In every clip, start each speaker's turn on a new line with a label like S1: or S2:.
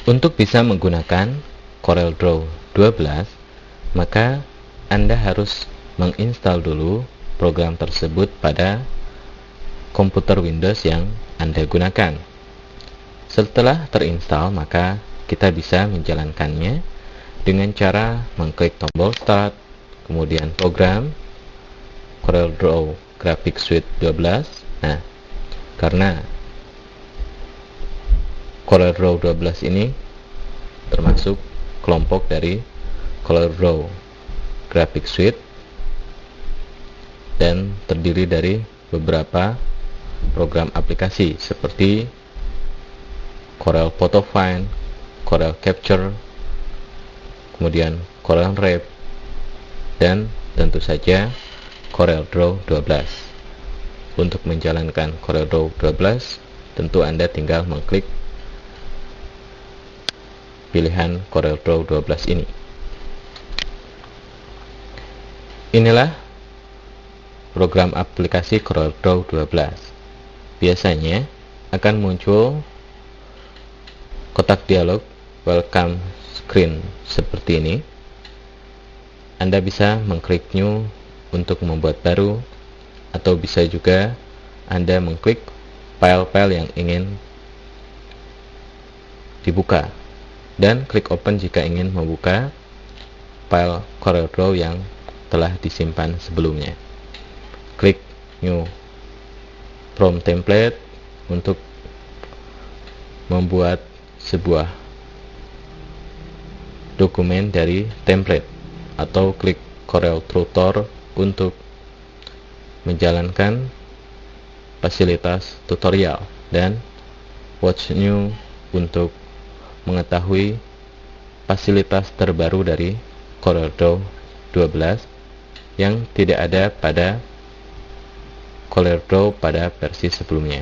S1: Untuk bisa menggunakan CorelDRAW 12, maka Anda harus menginstal dulu program tersebut pada komputer Windows yang Anda gunakan. Setelah terinstall, maka kita bisa menjalankannya dengan cara mengklik tombol Start, kemudian Program, CorelDRAW Graphics Suite 12. Nah, karena CorelDRAW 12 ini termasuk kelompok dari CorelDRAW Graphics Suite dan terdiri dari beberapa program aplikasi seperti Corel Photo Find, Corel Capture, kemudian Corel Rev, dan tentu saja CorelDRAW 12. Untuk menjalankan CorelDRAW 12, tentu Anda tinggal mengklik pilihan CorelDRAW 12 ini. Inilah program aplikasi CorelDRAW 12. Biasanya akan muncul kotak dialog welcome screen seperti ini. Anda bisa mengklik new untuk membuat baru, atau bisa juga Anda mengklik file-file yang ingin dibuka dan klik open jika ingin membuka file CorelDRAW yang telah disimpan sebelumnya. Klik new from template untuk membuat sebuah dokumen dari template, atau klik Corel Tutor untuk menjalankan fasilitas tutorial, dan watch new untuk mengetahui fasilitas terbaru dari CorelDRAW 12 yang tidak ada pada CorelDRAW pada versi sebelumnya.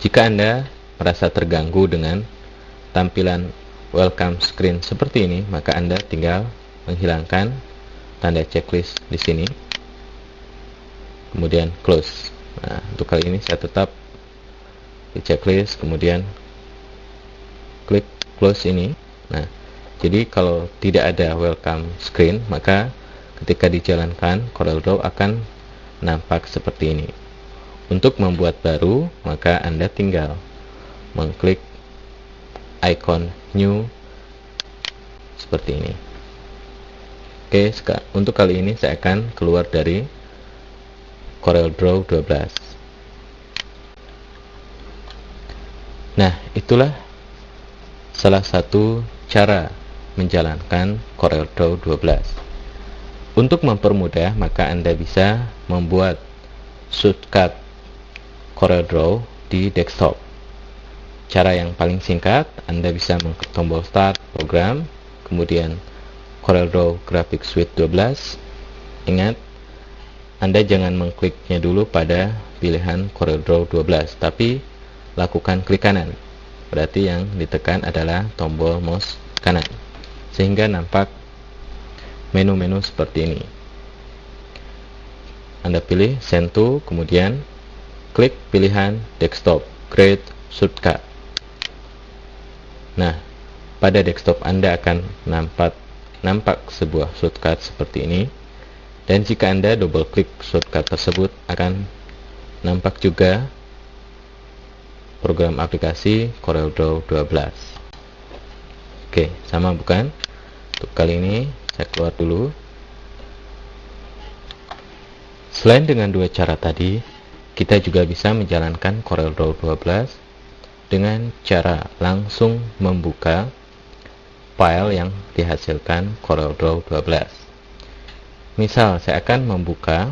S1: Jika Anda merasa terganggu dengan tampilan welcome screen seperti ini, maka Anda tinggal menghilangkan tanda checklist di sini, kemudian close. Nah, untuk kali ini saya tetap di checklist, kemudian klik close ini. Nah, jadi kalau tidak ada welcome screen, maka ketika dijalankan CorelDRAW akan nampak seperti ini. Untuk membuat baru, maka Anda tinggal mengklik icon new seperti ini. Oke, untuk kali ini saya akan keluar dari CorelDRAW 12. Nah, itulah salah satu cara menjalankan CorelDRAW 12. Untuk mempermudah, maka Anda bisa membuat shortcut CorelDRAW di desktop. Cara yang paling singkat, Anda bisa mengklik tombol Start, Program, kemudian CorelDRAW Graphics Suite 12. Ingat, Anda jangan mengkliknya dulu pada pilihan CorelDRAW 12, tapi lakukan klik kanan. Berarti yang ditekan adalah tombol mouse kanan, sehingga nampak menu-menu seperti ini. Anda pilih Send to, kemudian klik pilihan Desktop, Create Shortcut. Nah, pada desktop Anda akan nampak sebuah shortcut seperti ini, dan jika Anda double klik shortcut tersebut akan nampak juga program aplikasi CorelDRAW 12. Oke, sama bukan? Untuk kali ini saya keluar dulu. Selain dengan dua cara tadi, kita juga bisa menjalankan CorelDRAW 12 dengan cara langsung membuka file yang dihasilkan CorelDRAW 12. Misal, saya akan membuka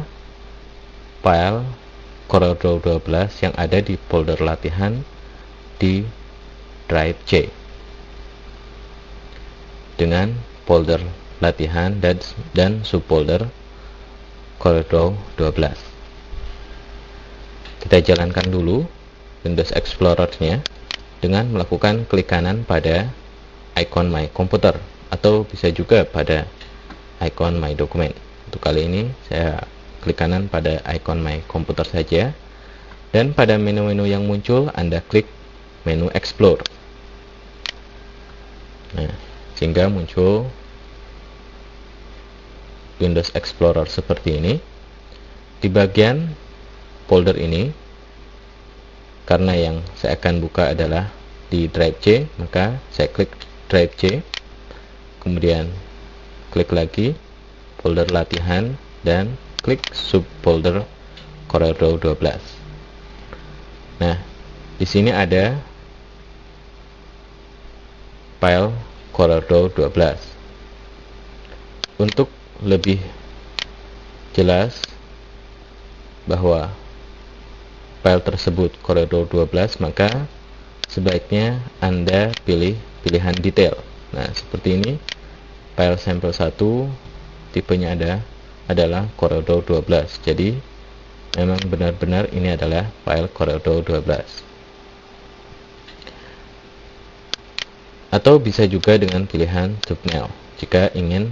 S1: file CorelDRAW 12 yang ada di folder latihan di drive C dengan folder latihan dan subfolder CorelDRAW 12. Kita jalankan dulu Windows Explorer-nya dengan melakukan klik kanan pada icon My Computer, atau bisa juga pada icon My Document. Untuk kali ini saya klik kanan pada icon My Computer saja, dan pada menu-menu yang muncul Anda klik menu Explore. Nah, sehingga muncul Windows Explorer seperti ini. Di bagian folder ini, karena yang saya akan buka adalah di drive C, maka saya klik drive C, kemudian klik lagi folder latihan dan klik subfolder CorelDRAW 12. Nah, di sini ada file CorelDRAW 12. Untuk lebih jelas bahwa file tersebut CorelDRAW 12, maka sebaiknya Anda pilih pilihan detail. Nah, seperti ini, file sampel 1, tipenya adalah CorelDRAW 12. Jadi, memang benar-benar ini adalah file CorelDRAW 12. Atau bisa juga dengan pilihan thumbnail jika ingin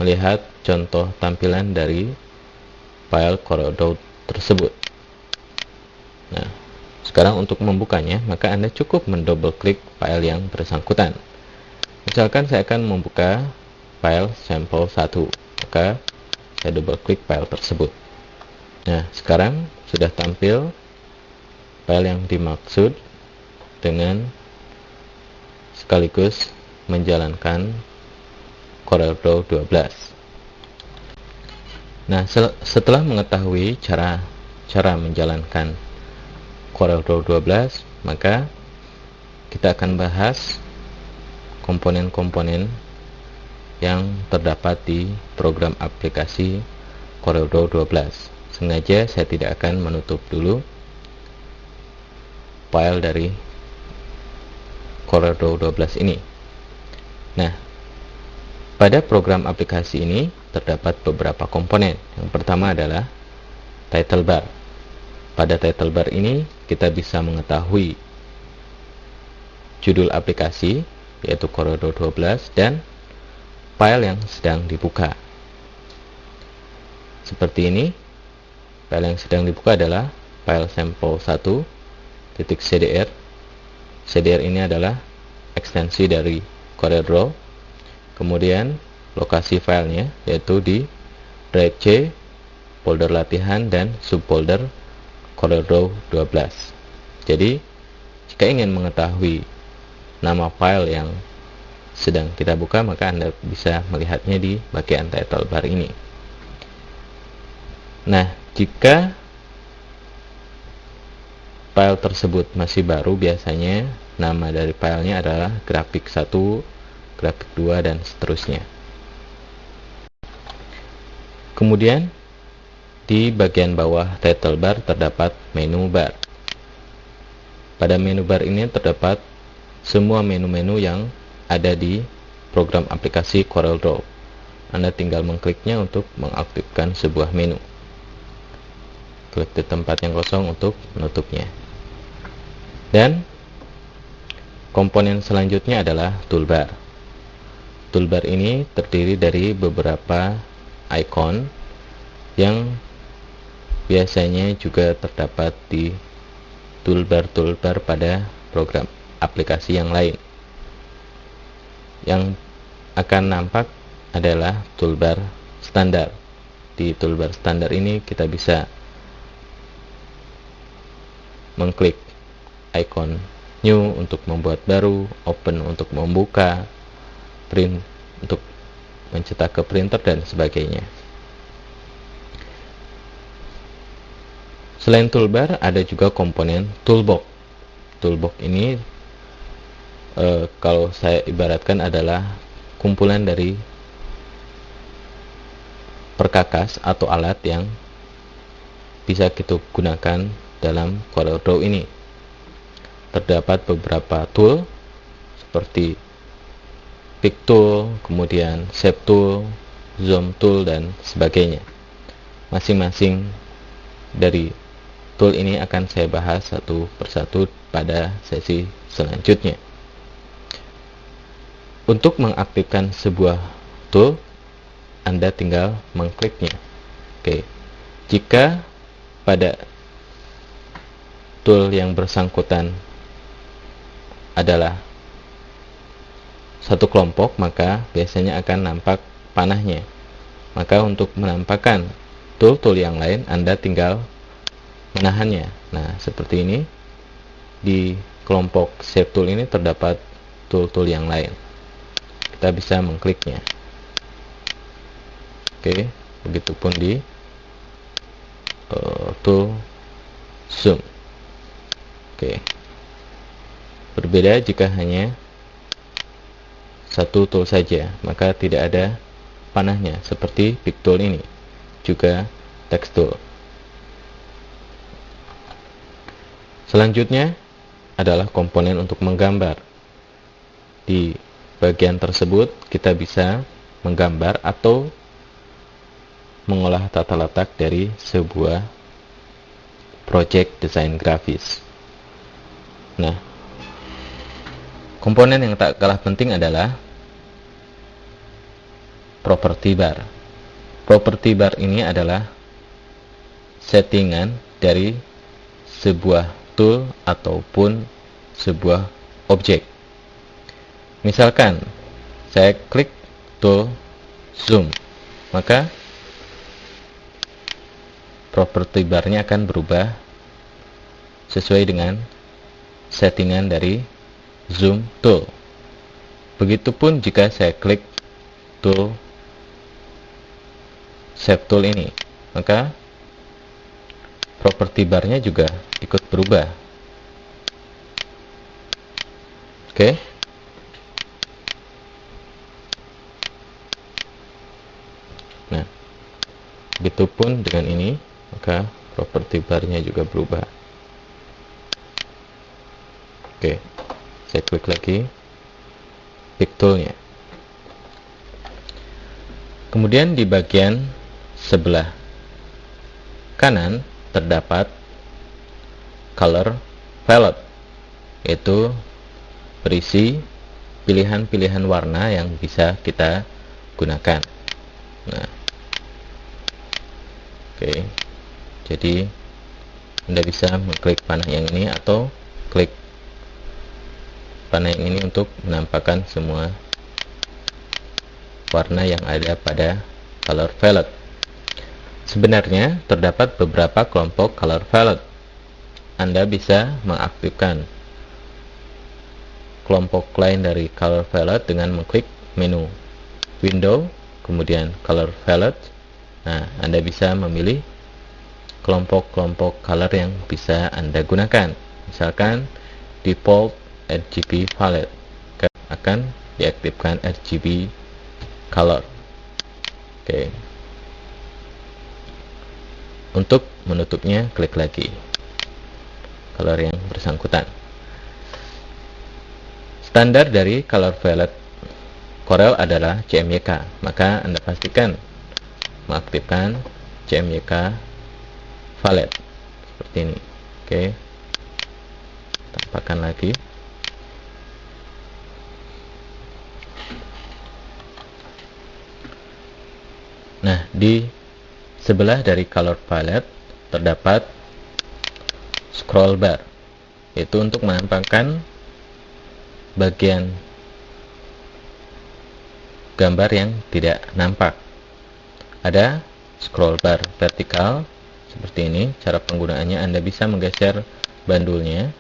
S1: melihat contoh tampilan dari file CorelDRAW tersebut. Nah, sekarang untuk membukanya, maka Anda cukup mendouble klik file yang bersangkutan. Misalkan saya akan membuka file sampel 1, maka saya double klik file tersebut. Nah, sekarang sudah tampil file yang dimaksud dengan sekaligus menjalankan CorelDRAW 12. Nah, setelah mengetahui cara menjalankan CorelDRAW 12, maka kita akan bahas komponen-komponen yang terdapat di program aplikasi CorelDRAW 12. Sengaja saya tidak akan menutup dulu file dari CorelDRAW 12 ini. Nah, pada program aplikasi ini terdapat beberapa komponen. Yang pertama adalah title bar. Pada title bar ini kita bisa mengetahui judul aplikasi, yaitu CorelDRAW 12, dan file yang sedang dibuka. Seperti ini, file yang sedang dibuka adalah file sampel 1.cdr. CDR ini adalah ekstensi dari CorelDRAW. Kemudian lokasi filenya yaitu di drive C, folder latihan, dan subfolder CorelDRAW 12. Jadi, jika ingin mengetahui nama file yang sedang kita buka, maka Anda bisa melihatnya di bagian title bar ini. Nah, jika file tersebut masih baru, biasanya nama dari filenya adalah grafik 1, grafik 2, dan seterusnya. Kemudian di bagian bawah title bar terdapat menu bar. Pada menu bar ini terdapat semua menu-menu yang ada di program aplikasi CorelDRAW. Anda tinggal mengkliknya untuk mengaktifkan sebuah menu. Klik di tempat yang kosong untuk menutupnya. Dan komponen selanjutnya adalah toolbar. Toolbar ini terdiri dari beberapa icon yang biasanya juga terdapat di toolbar-toolbar pada program aplikasi yang lain. Yang akan nampak adalah toolbar standar. Di toolbar standar ini kita bisa mengklik icon new untuk membuat baru, open untuk membuka, print untuk mencetak ke printer, dan sebagainya. Selain toolbar, ada juga komponen toolbox. Toolbox ini kalau saya ibaratkan adalah kumpulan dari perkakas atau alat yang bisa kita gunakan dalam CorelDRAW ini. Terdapat beberapa tool seperti pick tool, kemudian shape tool, zoom tool, dan sebagainya. Masing-masing dari tool ini akan saya bahas satu persatu pada sesi selanjutnya. Untuk mengaktifkan sebuah tool, Anda tinggal mengkliknya. Oke. Jika pada tool yang bersangkutan adalah satu kelompok, maka biasanya akan nampak panahnya. Maka untuk menampakkan tool-tool yang lain, Anda tinggal menahannya. Nah, seperti ini. Di kelompok Shape Tool ini terdapat tool-tool yang lain. Kita bisa mengkliknya. Oke, begitupun di tool Zoom. Oke. Berbeda jika hanya satu tool saja, maka tidak ada panahnya seperti Pick Tool ini, juga Text Tool. Selanjutnya adalah komponen untuk menggambar. Di bagian tersebut kita bisa menggambar atau mengolah tata letak dari sebuah project desain grafis. Nah, komponen yang tak kalah penting adalah property bar. Property bar ini adalah settingan dari sebuah tool ataupun sebuah objek. Misalkan saya klik tool zoom, maka property barnya akan berubah sesuai dengan settingan dari zoom tool. Begitupun jika saya klik tool shape tool ini, maka property barnya juga ikut berubah. Oke. Nah, begitupun dengan ini, maka property barnya juga berubah. Oke, saya klik lagi Pick toolnya. Kemudian di bagian sebelah kanan terdapat color palette, yaitu berisi pilihan-pilihan warna yang bisa kita gunakan. Nah, oke, jadi Anda bisa mengklik panah yang ini atau klik panah yang ini untuk menampakkan semua warna yang ada pada color palette. Sebenarnya terdapat beberapa kelompok color palette. Anda bisa mengaktifkan kelompok lain dari color palette dengan mengklik menu window, kemudian color palette. Nah, Anda bisa memilih kelompok-kelompok color yang bisa Anda gunakan. Misalkan default RGB palette, akan diaktifkan RGB color. Oke. Untuk menutupnya, klik lagi color yang bersangkutan. Standar dari color palette Corel adalah CMYK, maka Anda pastikan mengaktifkan CMYK palette seperti ini. Oke, tampakkan lagi. Nah, di sebelah dari color palette terdapat scroll bar, yaitu untuk menampakkan bagian gambar yang tidak nampak. Ada scroll bar vertikal seperti ini. Cara penggunaannya, Anda bisa menggeser bandulnya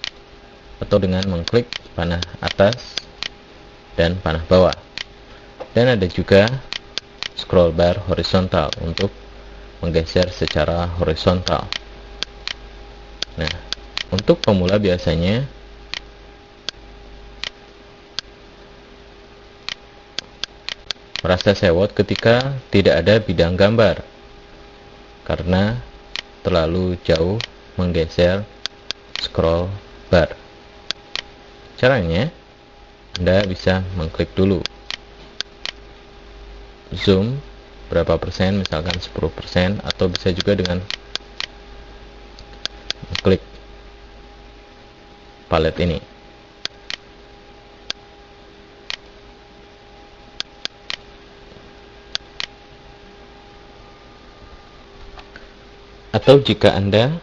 S1: atau dengan mengklik panah atas dan panah bawah. Dan ada juga scroll bar horizontal untuk menggeser secara horizontal. Nah, untuk pemula biasanya merasa sewot ketika tidak ada bidang gambar karena terlalu jauh menggeser scroll bar. Caranya, Anda bisa mengklik dulu zoom berapa persen, misalkan 10%, atau bisa juga dengan klik palette ini. Atau jika Anda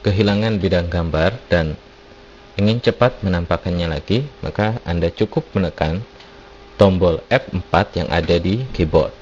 S1: kehilangan bidang gambar dan ingin cepat menampakkannya lagi, maka Anda cukup menekan tombol F4 yang ada di keyboard.